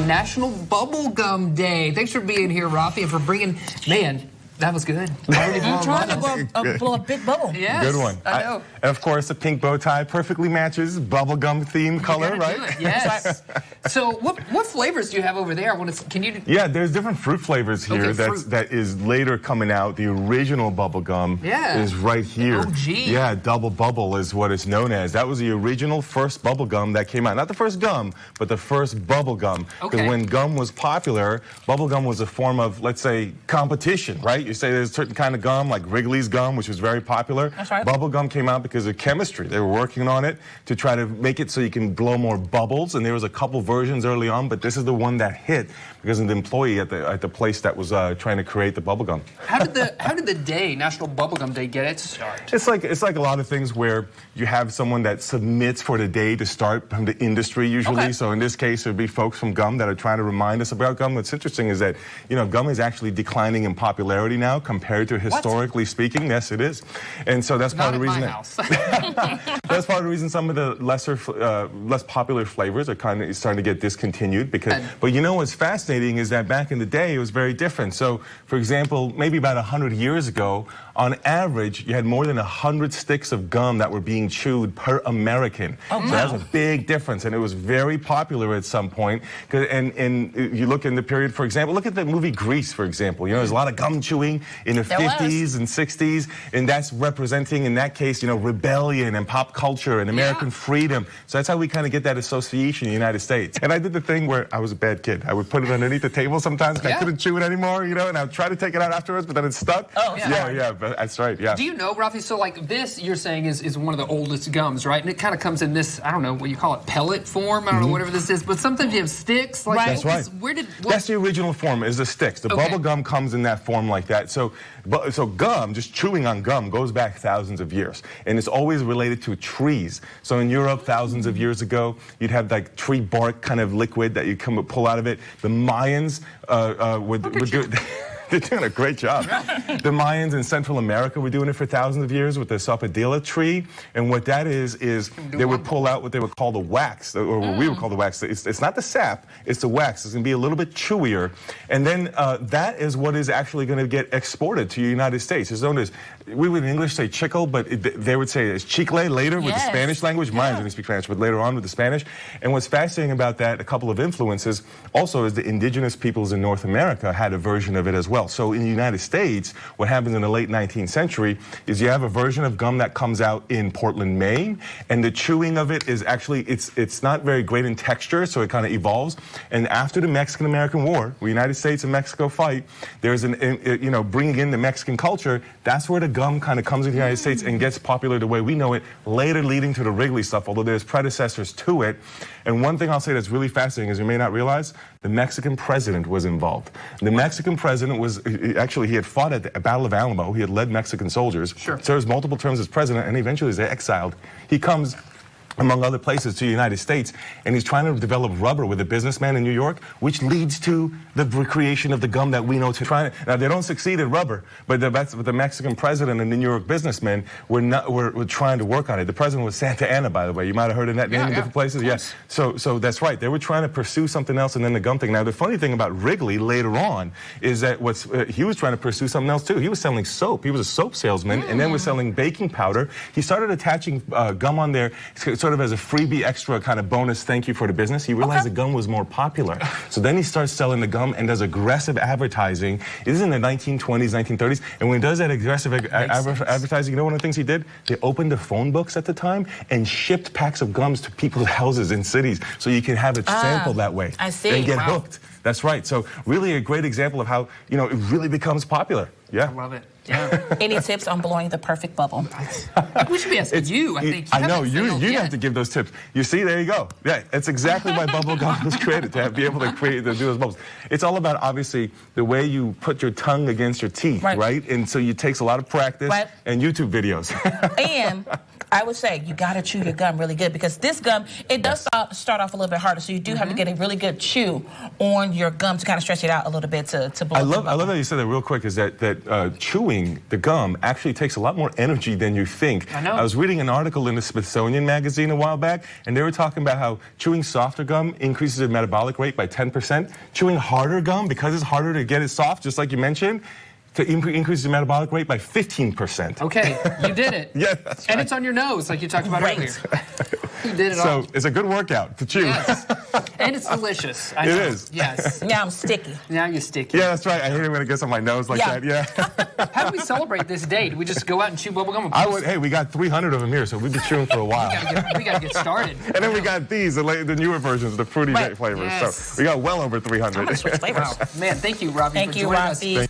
National Bubblegum Day. Thanks for being here, Raffi, and for bringing, man, that was good. I'm trying to blow a big bubble. Yes, good one. I know. And of course, the pink bow tie perfectly matches bubblegum theme color, right? Yes. So, what flavors do you have over there? I want to. Can you? Yeah, there's different fruit flavors here. Okay, that is later coming out. The original bubblegum is right here. OG. Yeah, double bubble is what it's known as. That was the original first bubblegum that came out. Not the first gum, but the first bubblegum. Because when gum was popular, bubblegum was a form of, let's say, competition, right? You say there's a certain kind of gum, like Wrigley's gum, which was very popular. That's right. Bubblegum came out because of chemistry. They were working on it to try to make it so you can blow more bubbles, and there was a couple versions early on, but this is the one that hit because of the employee at the place that was trying to create the bubblegum. How did the day, National Bubblegum Day, get its start? It's like a lot of things where you have someone that submits for the day to start from the industry usually. So in this case, it would be folks from gum that are trying to remind us about gum. What's interesting is that, you know, gum is actually declining in popularity now compared to historically speaking. Yes, it is. And so that's part of the reason. That's part of the reason some of the less popular flavors are kind of starting to get discontinued. But you know what's fascinating is that back in the day it was very different. So, for example, maybe about 100 years ago, on average, you had more than 100 sticks of gum that were being chewed per American. So that was a big difference, and it was very popular at some point. And you look in the period, for example, look at the movie Grease, for example. You know, there's a lot of gum chewing in the 50s and 60s, and that's representing, in that case, you know, rebellion and pop culture and American freedom. So that's how we kind of get that association in the United States. And I did the thing where I was a bad kid. I would put it underneath the table sometimes because I couldn't chew it anymore, you know, and I would try to take it out afterwards, but then it stuck. That's right, Do you know, Raffi, so like this, you're saying is one of the oldest gums, right? And it kind of comes in this, I don't know, what you call it, pellet form? I don't know, whatever this is. But sometimes you have sticks. Like, That's right. That's the original form, is the sticks. The bubble gum comes in that form like that. So gum, just chewing on gum, goes back thousands of years. And it's always related to trees. So in Europe, thousands of years ago, you'd have like tree bark kind of liquid that you pull out of it. The Mayans would do it. They're doing a great job. The Mayans in Central America were doing it for thousands of years with the sapodilla tree. And what that is they would pull out what they would call the wax, or what we would call the wax. It's not the sap, it's the wax. It's going to be a little bit chewier. And then that is what is actually going to get exported to the United States. It's known as, we would in English say chicle, but they would say it's chicle later with the Spanish language. Mayans didn't speak Spanish, but later on with the Spanish. And what's fascinating about that, a couple of influences, also is the indigenous peoples in North America had a version of it as well. So in the United States, what happens in the late 19th century is you have a version of gum that comes out in Portland, Maine, and the chewing of it is actually, it's not very great in texture, so it kind of evolves. And after the Mexican-American War, where the United States and Mexico fight, there's you know, bringing in the Mexican culture, that's where the gum kind of comes into the United States and gets popular the way we know it, later leading to the Wrigley stuff, although there's predecessors to it. And one thing I'll say that's really fascinating is you may not realize, the Mexican president was involved. The Mexican president was, actually, he had fought at the Battle of Alamo. He had led Mexican soldiers, served multiple terms as president, and eventually was exiled. He comes, among other places, to the United States, and he's trying to develop rubber with a businessman in New York, which leads to the creation of the gum that we know today. Now, they don't succeed at rubber, but the Mexican president and the New York businessmen were trying to work on it. The president was Santa Anna, by the way. You might have heard of that name in different places. Yes. So that's right. They were trying to pursue something else, and then the gum thing. Now, the funny thing about Wrigley later on is that he was trying to pursue something else, too. He was selling soap. He was a soap salesman, and then was selling baking powder. He started attaching gum on there, sort of as a freebie extra kind of bonus thank you for the business. He realized the gum was more popular. So then he starts selling the gum and does aggressive advertising. This is in the 1920s, 1930s. And when he does that aggressive advertising, you know one of the things he did? They opened the phone books at the time and shipped packs of gums to people's houses in cities so you can have it sampled that way. I see. And get hooked. That's right. So really a great example of how, you know, it really becomes popular. Yeah. I love it. Yeah. Any tips on blowing the perfect bubble? We should be asking you, I think. I know, you have to give those tips. You see, there you go. Yeah, it's exactly why bubble gum was created, to be able to do those bubbles. It's all about, obviously, the way you put your tongue against your teeth, right? And so it takes a lot of practice and YouTube videos. And I would say you got to chew your gum really good because this gum, it does start off a little bit harder. So you do have to get a really good chew on your gum to kind of stretch it out a little bit to blow. I love that you said that real quick, is that chewing the gum actually takes a lot more energy than you think. I know. I was reading an article in the Smithsonian magazine a while back, and they were talking about how chewing softer gum increases your metabolic rate by 10%. Chewing harder gum, because it's harder to get it soft, just like you mentioned, to increase your metabolic rate by 15%. Okay, you did it. Yeah, that's And right. it's on your nose, like you talked about earlier. You did it all. So it's a good workout to chew. Yes. And it's delicious. I It know. is. Yes. Now I'm sticky. Now you're sticky. Yeah, that's right. I hate it when it gets on my nose like Yeah. that. Yeah. How do we celebrate this day? Do we just go out and chew bubblegum? Hey, we got 300 of them here, so we've been chewing for a while. We gotta get started. And then we got these, the newer versions, the fruity Right. flavors. Yes. So we got well over 300. I'm gonna switch flavors. Wow. Man, thank you, Raffi, Thank for you, joining us. Raffi.